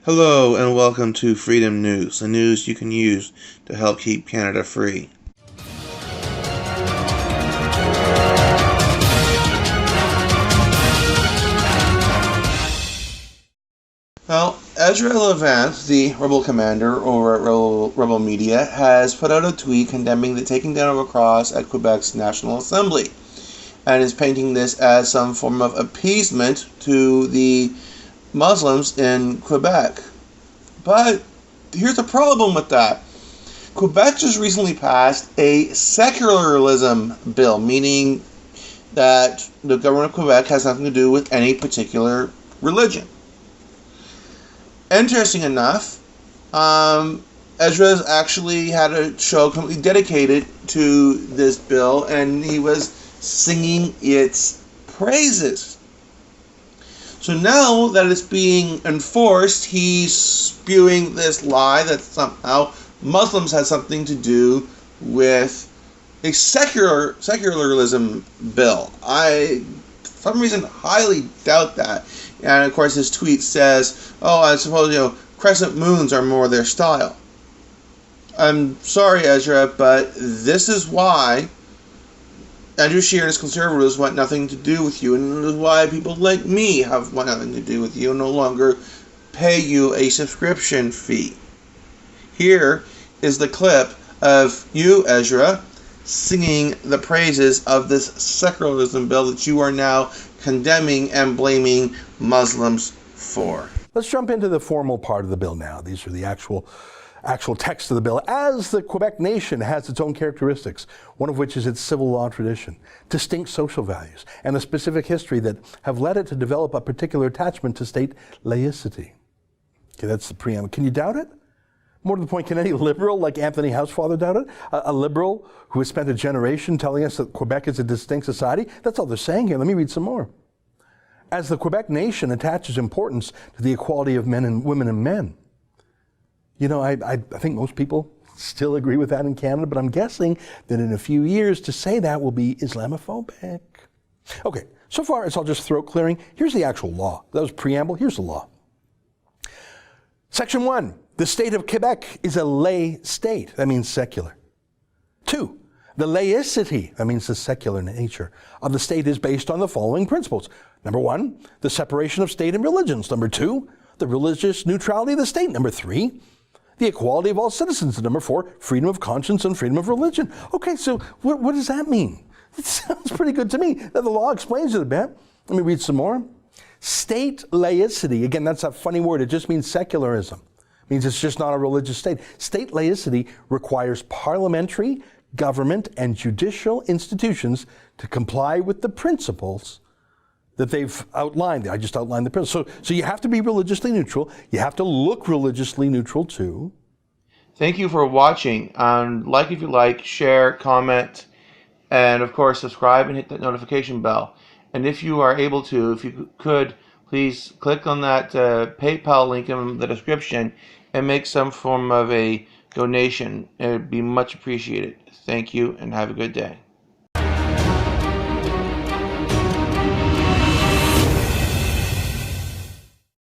Hello and welcome to Freedom News, the news you can use to help keep Canada free. Well, Ezra Levant, the rebel commander over at Rebel Media, has put out a tweet condemning the taking down of a cross at Quebec's National Assembly, and is painting this as some form of appeasement to the Muslims in Quebec. But here's the problem with that. Quebec just recently passed a secularism bill, meaning that the government of Quebec has nothing to do with any particular religion. Interesting enough, Ezra's actually had a show completely dedicated to this bill, and he was singing its praises. So now that it's being enforced, he's spewing this lie that somehow Muslims had something to do with a secularism bill. I, for some reason, highly doubt that. And of course, his tweet says, "Oh, I suppose crescent moons are more their style." I'm sorry, Ezra, but this is why Andrew Scheer and his conservatives want nothing to do with you, and this is why people like me have want nothing to do with you and no longer pay you a subscription fee. Here is the clip of you, Ezra, singing the praises of this secularism bill that you are now condemning and blaming Muslims for. Let's jump into the formal part of the bill now. These are the actual text of the bill. As the Quebec nation has its own characteristics, one of which is its civil law tradition, distinct social values, and a specific history that have led it to develop a particular attachment to state laicity. Okay, that's the preamble. Can you doubt it? More to the point, can any liberal like Anthony Housefather doubt it? A liberal who has spent a generation telling us that Quebec is a distinct society? That's all they're saying here. Let me read some more. As the Quebec nation attaches importance to the equality of men and women and men. I think most people still agree with that in Canada, but I'm guessing that in a few years to say that will be Islamophobic. Okay, so far it's all just throat clearing. Here's the actual law. That was preamble. Here's the law. Section 1. The state of Quebec is a lay state. That means secular. 2. The laicity, that means the secular nature, of the state is based on the following principles. Number 1, the separation of state and religions. Number 2, the religious neutrality of the state. Number 3, the equality of all citizens. And number 4, freedom of conscience and freedom of religion. Okay, so what does that mean? It sounds pretty good to me. The law explains it a bit. Let me read some more. State laicity, again, that's a funny word. It just means secularism. It means it's just not a religious state. State laicity requires parliamentary, government, and judicial institutions to comply with the principles that they've outlined. I just outlined the principles. So you have to be religiously neutral. You have to look religiously neutral too. Thank you for watching. Like if you like, share, comment, and of course subscribe and hit that notification bell. And if you are able to, if you could, please click on that PayPal link in the description and make some form of a donation. It would be much appreciated. Thank you and have a good day.